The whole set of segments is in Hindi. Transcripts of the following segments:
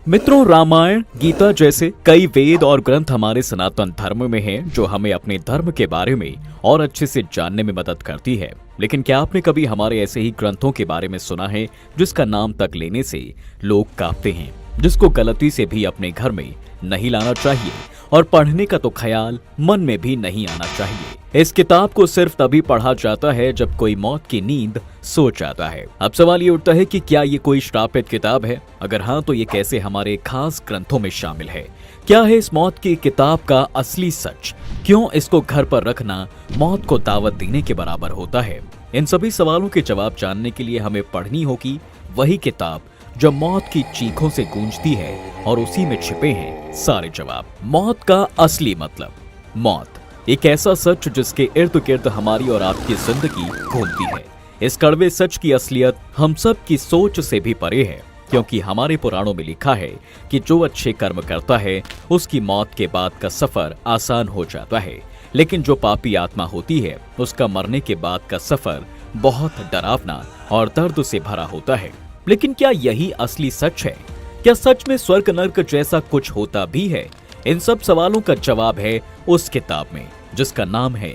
मित्रों, रामायण, गीता जैसे कई वेद और ग्रंथ हमारे सनातन धर्म में हैं, जो हमें अपने धर्म के बारे में और अच्छे से जानने में मदद करती है। लेकिन क्या आपने कभी हमारे ऐसे ही ग्रंथों के बारे में सुना है जिसका नाम तक लेने से लोग कांपते हैं, जिसको गलती से भी अपने घर में नहीं लाना चाहिए और पढ़ने का तो ख्याल मन में भी नहीं आना चाहिए। इस किताब को सिर्फ तभी पढ़ा जाता है जब कोई मौत की नींद सो जाता है। अब सवाल ये उठता है कि क्या ये कोई श्रापित किताब है? अगर हाँ, तो ये कैसे हमारे खास ग्रंथों में शामिल है? क्या है इस मौत की किताब का असली सच? क्यों इसको घर पर रखना मौत को दावत देने के बराबर होता है? इन सभी सवालों के जवाब जानने के लिए हमें पढ़नी होगी वही किताब जो मौत की चीखों से गूंजती है और उसी में छिपे हैं सारे जवाब। मौत का असली मतलब। मौत एक ऐसा सच जिसके इर्द गिर्द हमारी और आपकी जिंदगी घूमती है। इस कड़वे सच की असलियत हम सब की सोच से भी परे है, क्योंकि हमारे पुराणों में लिखा है कि जो अच्छे कर्म करता है उसकी मौत के बाद का सफर आसान हो जाता है, लेकिन जो पापी आत्मा होती है उसका मरने के बाद का सफर बहुत डरावना और दर्द से भरा होता है। लेकिन क्या यही असली सच है? क्या सच में स्वर्ग नर्क जैसा कुछ होता भी है? इन सब सवालों का जवाब है उस किताब में, जिसका नाम है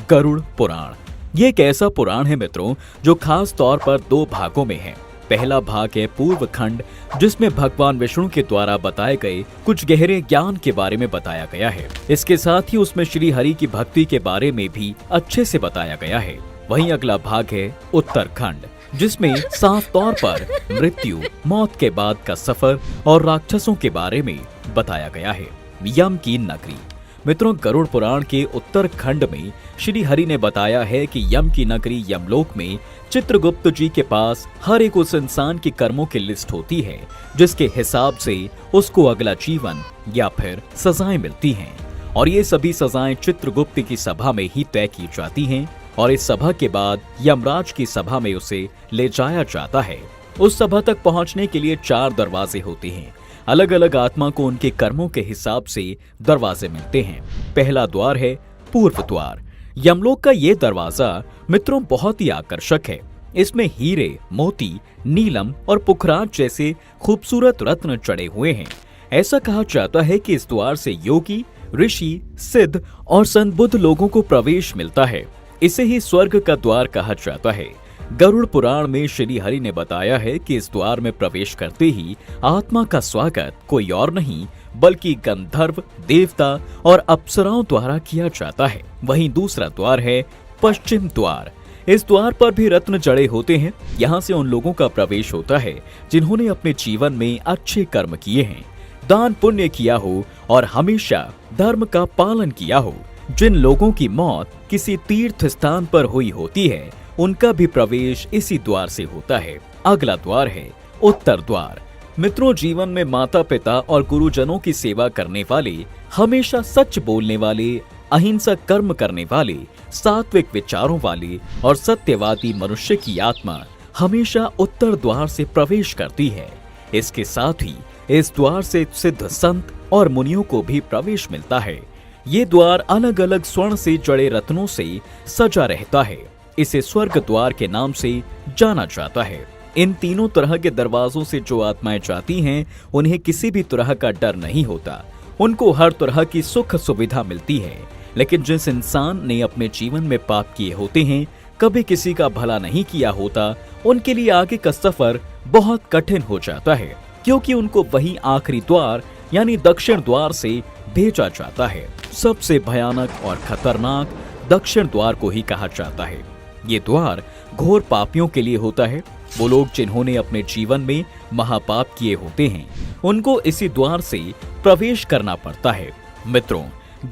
गरुड़ पुराण। ये एक ऐसा पुराण है मित्रों, जो खास तौर पर दो भागों में है। पहला भाग है पूर्व खंड, जिसमें भगवान विष्णु के द्वारा बताए गए कुछ गहरे ज्ञान के बारे में बताया गया है। इसके साथ ही उसमें श्री हरि की भक्ति के बारे में भी अच्छे से बताया गया है। वहीं अगला भाग है उत्तरखंड, जिसमें साफ तौर पर मृत्यु, मौत के बाद का सफर और राक्षसों के बारे में बताया गया है। यम की नगरी। मित्रों, गरुड़ पुराण के उत्तरखंड में श्री हरि ने बताया है कि यम की नगरी यमलोक में चित्रगुप्त जी के पास हर एक उस इंसान की कर्मों की लिस्ट होती है, जिसके हिसाब से उसको अगला जीवन या फिर सजाएं मिलती हैं। और ये सभी सजाएं चित्रगुप्त की सभा में ही तय की जाती हैं और इस सभा के बाद यमराज की सभा में उसे ले जाया जाता है। उस सभा तक पहुंचने के लिए 4 दरवाजे होते हैं। अलग अलग आत्मा को उनके कर्मों के हिसाब से दरवाजे मिलते हैं। पहला द्वार है पूर्व द्वार। यमलोक का ये दरवाजा मित्रों बहुत ही आकर्षक है। इसमें हीरे, मोती, नीलम और पुखराज जैसे खूबसूरत रत्न चढ़े हुए हैं। ऐसा कहा जाता है कि इस द्वार से योगी, ऋषि, सिद्ध और संत बुद्ध लोगों को प्रवेश मिलता है। इसे ही स्वर्ग का द्वार कहा जाता है। गरुड़ पुराण में श्री हरि ने बताया है कि इस द्वार में प्रवेश करते ही आत्मा का स्वागत कोई और नहीं बल्कि गंधर्व, देवता और अप्सराओं द्वारा किया जाता है। वहीं दूसरा द्वार है पश्चिम द्वार। इस द्वार पर भी रत्न जड़े होते हैं। यहाँ से उन लोगों का प्रवेश होता है जिन्होंने अपने जीवन में अच्छे कर्म किए हैं, दान पुण्य किया हो और हमेशा धर्म का पालन किया हो। जिन लोगों की मौत किसी तीर्थ स्थान पर हुई होती है, उनका भी प्रवेश इसी द्वार से होता है। अगला द्वार है उत्तर द्वार। मित्रों, जीवन में माता पिता और गुरुजनों की सेवा करने वाले, हमेशा सच बोलने वाले, अहिंसक कर्म करने वाले, सात्विक विचारों वाले और सत्यवादी मनुष्य की आत्मा हमेशा उत्तर द्वार से प्रवेश करती है। इसके साथ ही इस द्वार से सिद्ध संत और मुनियों को भी प्रवेश मिलता है। ये द्वार अलग अलग स्वर्ण से जड़े रत्नों से सजा रहता है। इसे स्वर्ग द्वार के नाम से जाना जाता है। इन तीनों तरह के दरवाजों से जो आत्माएं जाती हैं, उन्हें किसी भी तरह का डर नहीं होता। उनको हर तरह की सुख सुविधा मिलती है। लेकिन जिस इंसान ने अपने जीवन में पाप किए होते हैं, कभी किसी का भला नहीं किया होता, उनके लिए आगे का सफर बहुत कठिन हो जाता है, क्योंकि उनको वही आखिरी द्वार यानी दक्षिण द्वार से भेजा जाता है। सबसे भयानक और खतरनाक दक्षिण द्वार को ही कहा जाता है। ये द्वार घोर पापियों के लिए होता है। वो लोग जिन्होंने अपने जीवन में महापाप किए होते हैं, उनको इसी द्वार से प्रवेश करना पड़ता है। मित्रों,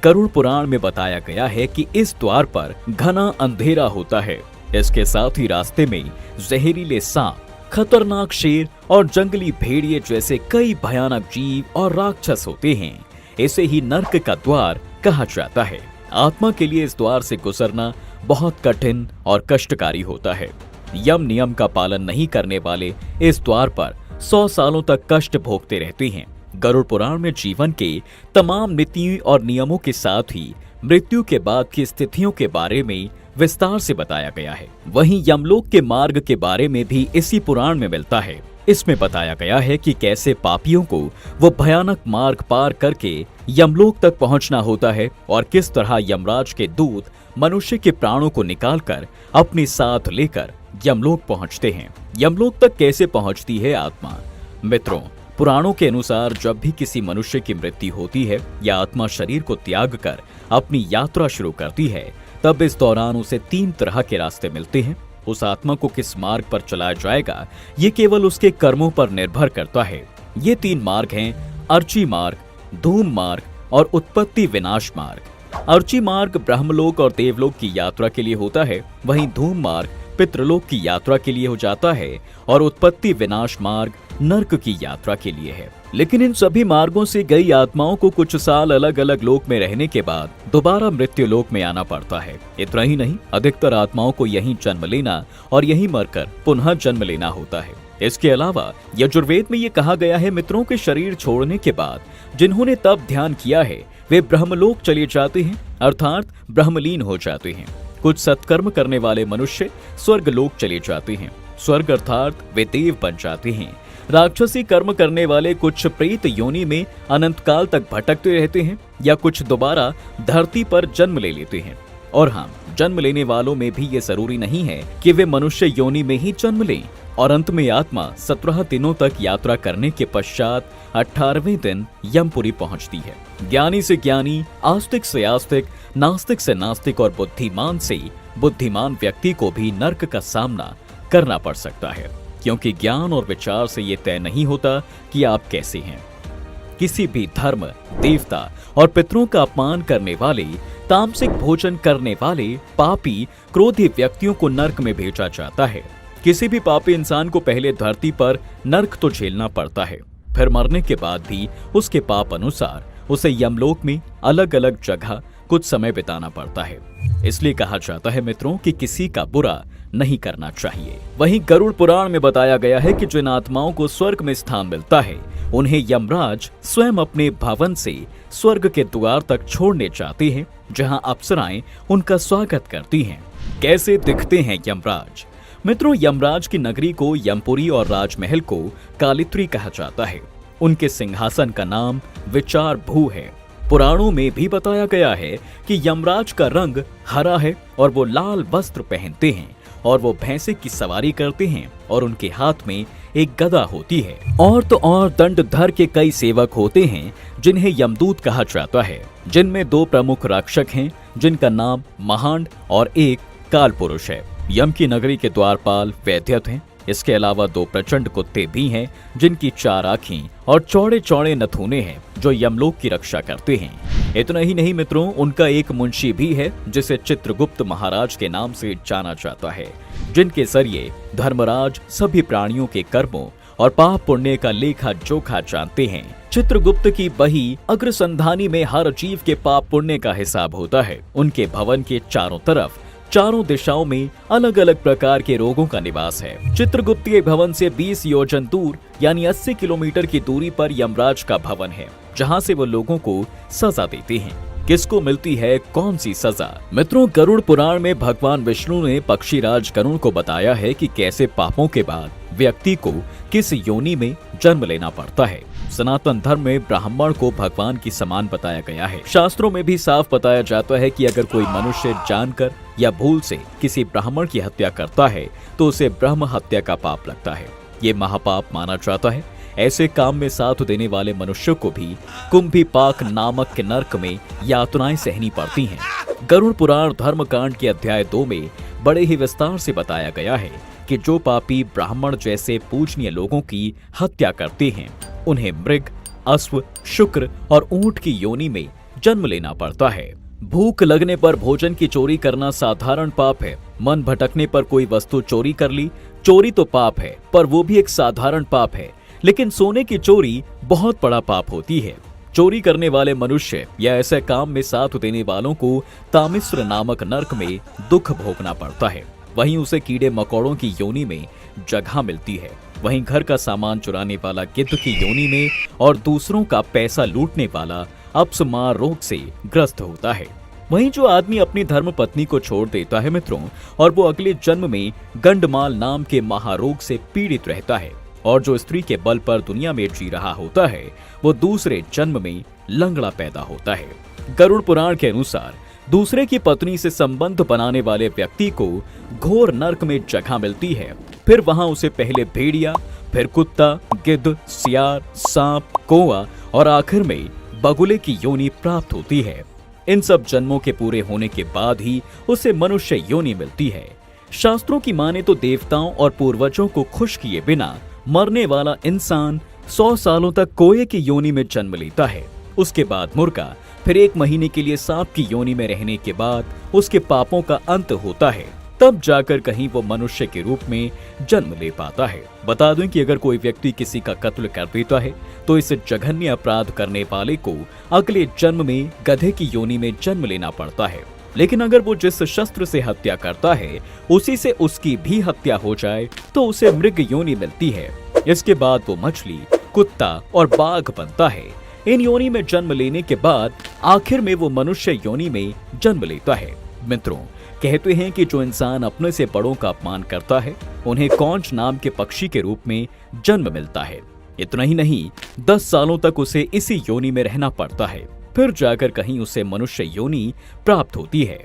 गरुड़ पुराण में बताया गया है कि इस द्वार पर घना अंधेरा होता है। इसके साथ ही रास्ते में जहरीले सांप, खतरनाक शेर और जंगली भेड़िए जैसे कई भयानक जीव और राक्षस होते हैं। इसे ही नर्क का द्वार कहा जाता है। आत्मा के लिए इस द्वार से गुजरना बहुत कठिन और कष्टकारी होता है। यम नियम का पालन नहीं करने वाले इस द्वार पर 100 सालों तक कष्ट भोगते रहते हैं। गरुड़ पुराण में जीवन के तमाम नीतियों और नियमों के साथ ही मृत्यु के बाद की स्थितियों के बारे में विस्तार से बताया गया है। वहीं यमलोक के मार्ग के बारे में भी इसी पुराण में मिलता है। इसमें बताया गया है कि कैसे पापियों को वो भयानक मार्ग पार करके यमलोक तक पहुंचना होता है और किस तरह यमराज के दूत मनुष्य के प्राणों को निकालकर अपने साथ लेकर यमलोक पहुंचते हैं। यमलोक तक कैसे पहुंचती है आत्मा? मित्रों, पुराणों के अनुसार जब भी किसी मनुष्य की मृत्यु होती है या आत्मा शरीर को त्याग कर अपनी यात्रा शुरू करती है, तब इस दौरान उसे 3 तरह के रास्ते मिलते हैं। उस आत्मा को किस मार्ग पर चलाया जाएगा, ये केवल उसके कर्मों पर निर्भर करता है। ये 3 मार्ग हैं अर्ची मार्ग, धूम मार्ग और उत्पत्ति विनाश मार्ग। अर्ची मार्ग ब्रह्मलोक और देवलोक की यात्रा के लिए होता है, वहीं धूम मार्ग पितृलोक की यात्रा के लिए हो जाता है और उत्पत्ति विनाश मार्ग नर्क की यात्रा के लिए है। लेकिन इन सभी मार्गों से गई आत्माओं को कुछ साल अलग अलग लोक में रहने के बाद दोबारा मृत्यु लोक में आना पड़ता है। इतना ही नहीं, अधिकतर आत्माओं को यहीं जन्म लेना और यहीं मरकर पुनः जन्म लेना होता है। इसके अलावा यजुर्वेद में ये कहा गया है, मित्रों के शरीर छोड़ने के बाद जिन्होंने तप ध्यान किया है वे ब्रह्मलोक चले जाते हैं, अर्थात ब्रह्मलीन हो जाते हैं। कुछ सत्कर्म करने वाले मनुष्य स्वर्ग लोक चले जाते हैं, स्वर्ग अर्थात वे देव बन जाते हैं। राक्षसी कर्म करने वाले कुछ प्रेत योनि में अनंत काल तक भटकते रहते हैं या कुछ दोबारा धरती पर जन्म ले लेते हैं। और हाँ, जन्म लेने वालों में भी ये जरूरी नहीं है कि वे मनुष्य योनि में ही जन्म लें और अंत में आत्मा 17 दिनों तक यात्रा करने के पश्चात 18वें दिन यमपुरी पहुंचती है। ज्ञानी से ज्ञानी, आस्तिक से आस्तिक, नास्तिक से नास्तिक और बुद्धिमान से बुद्धिमान व्यक्ति को भी नर्क का सामना करना पड़ सकता है, क्योंकि ज्ञान और विचार से ये तय नहीं होता कि आप कैसे हैं। किसी भी धर्म, देवता और पितरों का अपमान करने वाले, तामसिक भोजन करने वाले, पापी, क्रोधी व्यक्तियों को नर्क में भेजा जाता है। किसी भी पापी इंसान को पहले धरती पर नर्क तो झेलना पड़ता है, फिर मरने के बाद भी उसके पाप अनुसार उसे यमलोक में अलग अलग जगह कुछ समय बिताना पड़ता है। इसलिए कहा जाता है मित्रों कि किसी का बुरा नहीं करना चाहिए। वहीं गरुड़ पुराण में बताया गया है कि जिन आत्माओं को स्वर्ग में स्थान मिलता है उन्हें यमराज स्वयं अपने भवन से स्वर्ग के द्वार तक छोड़ने जाते हैं, जहां अप्सराएं उनका स्वागत करती हैं। कैसे दिखते हैं यमराज? मित्रों, यमराज की नगरी को यमपुरी और राजमहल को कालित्री कहा जाता है। उनके सिंहासन का नाम विचार भू है। पुराणों में भी बताया गया है कि यमराज का रंग हरा है और वो लाल वस्त्र पहनते हैं और वो भैंसे की सवारी करते हैं और उनके हाथ में एक गदा होती है। और तो और दंडधर के कई सेवक होते हैं जिन्हें यमदूत कहा जाता है, जिनमें 2 प्रमुख रक्षक हैं जिनका नाम महांड और एक काल पुरुष है। यम की नगरी के द्वारपाल वैद्यत हैं। इसके अलावा 2 प्रचंड कुत्ते भी हैं जिनकी 4 आँखें और चौड़े चौड़े नथुने हैं जो यमलोक की रक्षा करते हैं। इतना ही नहीं मित्रों, उनका एक मुंशी भी है जिसे चित्रगुप्त महाराज के नाम से जाना जाता है, जिनके जरिए धर्मराज सभी प्राणियों के कर्मों और पाप पुण्य का लेखा जोखा जानते हैं। चित्रगुप्त की बही अग्रसंधानी में हर जीव के पाप पुण्य का हिसाब होता है। उनके भवन के चारों तरफ, चारों दिशाओं में अलग अलग प्रकार के रोगों का निवास है। चित्रगुप्तीय भवन से 20 योजन दूर यानी 80 किलोमीटर की दूरी पर यमराज का भवन है, जहां से वो लोगों को सजा देते हैं। किसको मिलती है कौन सी सजा? मित्रों, गरुड़ पुराण में भगवान विष्णु ने पक्षीराज गरुड़ को बताया है कि कैसे पापों के बाद व्यक्ति को किस योनि में जन्म लेना पड़ता है। सनातन धर्म में ब्राह्मण को भगवान की समान बताया गया है। शास्त्रों में भी साफ बताया जाता है कि अगर कोई मनुष्य जानकर या भूल से किसी ब्राह्मण की हत्या करता है तो उसे ब्रह्म हत्या का पाप लगता है। ये महापाप माना जाता है। ऐसे काम में साथ देने वाले मनुष्य को भी कुंभीपाक नामक के नरक में यातनाएं सहनी पड़ती हैं। गरुड़ पुराण धर्मकांड के अध्याय 2 में बड़े ही विस्तार से बताया गया है कि जो पापी ब्राह्मण जैसे पूजनीय लोगों की हत्या करते हैं उन्हें मृग, अश्व, शुक्र और ऊंट की योनि में जन्म लेना पड़ता है। भूख लगने पर भोजन की चोरी करना साधारण पाप है। मन भटकने पर कोई वस्तु चोरी कर ली, चोरी तो पाप है, पर वो भी एक साधारण पाप है। लेकिन सोने की चोरी बहुत बड़ा पाप होती है। चोरी करने वाले मनुष्य या ऐसे काम में साथ देने वालों को तामिस्र नामक नरक में दुख भोगना पड़ता है। वहीं उसे कीड़े मकोड़ों की योनि में जगह मिलती है। वहीं घर का सामान चुराने वाला गिद्ध की योनि में और दूसरों का पैसा लूटने वाला अपस्मार रोग से ग्रस्त होता है। वहीं जो आदमी अपनी धर्म पत्नी को छोड़ देता है मित्रों, और वो अगले जन्म में गंडमाल नाम के महारोग से पीड़ित रहता है, और जो स्त्री के बल पर दुनिया में जी रहा होता है वो दूसरे जन्म में लंगड़ा पैदा होता है। गरुड़ पुराण के अनुसार दूसरे की पत्नी से संबंध बनाने वाले व्यक्ति को घोर नरक में जगह मिलती है। फिर वहां उसे पहले भेड़िया, फिर कुत्ता, गिद्ध, सियार, सांप, कौवा और आखिर में बगुले की योनि प्राप्त होती है। इन सब जन्मों के पूरे होने के बाद ही उसे मनुष्य योनि मिलती है। शास्त्रों की माने तो देवताओं और पूर्वजों को खुश किए बिना मरने वाला इंसान 100 सालों तक कोए की योनि में जन्म लेता है। उसके बाद मुर्गा, फिर 1 महीने के लिए सांप की योनि में रहने के बाद उसके पापों का अंत होता है। तब जाकर कहीं वो मनुष्य के रूप में जन्म ले पाता है। बता दें कि अगर कोई व्यक्ति किसी का कत्ल कर देता है तो इस जघन्य अपराध करने वाले को अगले जन्म में गधे की योनि में जन्म लेना पड़ता है। लेकिन अगर वो जिस शस्त्र से हत्या करता है उसी से उसकी भी हत्या हो जाए तो उसे मृग योनि मिलती है। इसके बाद वो मछली, कुत्ता और बाघ बनता है। इन योनि में जन्म लेने के बाद आखिर में वो मनुष्य योनि में जन्म लेता है। मित्रों, कहते हैं कि जो इंसान अपने से बड़ों का अपमान करता है उन्हें कौंच नाम के पक्षी के रूप में जन्म मिलता है। इतना ही नहीं, 10 सालों तक उसे इसी योनि में रहना पड़ता है। फिर जाकर कहीं उसे मनुष्य योनि प्राप्त होती है।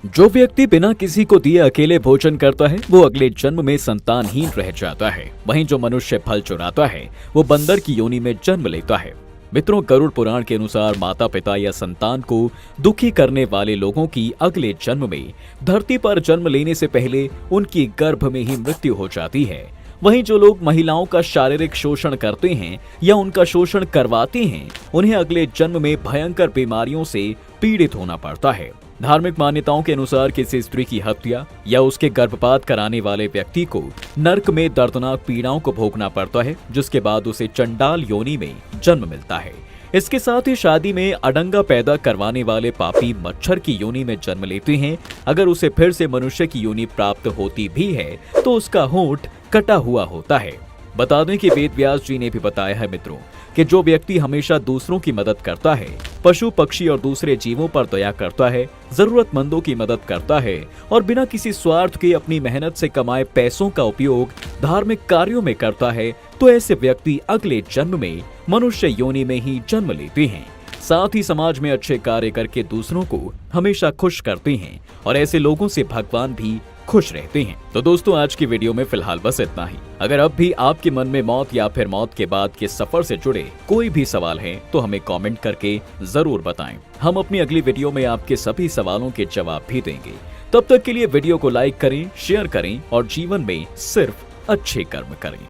जो व्यक्ति बिना किसी को दिए अकेले भोजन करता है वो अगले जन्म में संतानहीन रह जाता है। वहीं जो मनुष्य फल चुराता है वो बंदर की योनि में जन्म लेता है। मित्रों, गरुड़ पुराण के अनुसार माता पिता या संतान को दुखी करने वाले लोगों की अगले जन्म में धरती पर जन्म लेने से पहले उनकी गर्भ में ही मृत्यु हो जाती है। वहीं जो लोग महिलाओं का शारीरिक शोषण करते हैं या उनका शोषण करवाते हैं उन्हें अगले जन्म में भयंकर बीमारियों से पीड़ित होना पड़ता है। धार्मिक मान्यताओं के अनुसार किसी स्त्री की हत्या या उसके गर्भपात कराने वाले व्यक्ति को नरक में दर्दनाक पीड़ाओं को भोगना पड़ता है, जिसके बाद उसे चंडाल योनि में जन्म मिलता है। इसके साथ ही शादी में अडंगा पैदा करवाने वाले पापी मच्छर की योनि में जन्म लेते हैं। अगर उसे फिर से मनुष्य की योनि प्राप्त होती भी है तो उसका होंठ कटा हुआ होता है। बता दें कि वेद व्यास जी ने भी बताया है मित्रों कि जो व्यक्ति हमेशा दूसरों की मदद करता है, पशु पक्षी और दूसरे जीवों पर दया करता है, जरूरतमंदों की मदद करता है और बिना किसी स्वार्थ के अपनी मेहनत से कमाए पैसों का उपयोग धार्मिक कार्यों में करता है तो ऐसे व्यक्ति अगले जन्म में मनुष्य योनि में ही जन्म लेते हैं। साथ ही समाज में अच्छे कार्य करके दूसरों को हमेशा खुश करते हैं और ऐसे लोगों से भगवान भी खुश रहते हैं। तो दोस्तों, आज की वीडियो में फिलहाल बस इतना ही। अगर अब भी आपके मन में मौत या फिर मौत के बाद के सफर से जुड़े कोई भी सवाल हैं तो हमें कमेंट करके जरूर बताएं। हम अपनी अगली वीडियो में आपके सभी सवालों के जवाब भी देंगे। तब तक के लिए वीडियो को लाइक करें, शेयर करें और जीवन में सिर्फ अच्छे कर्म करें।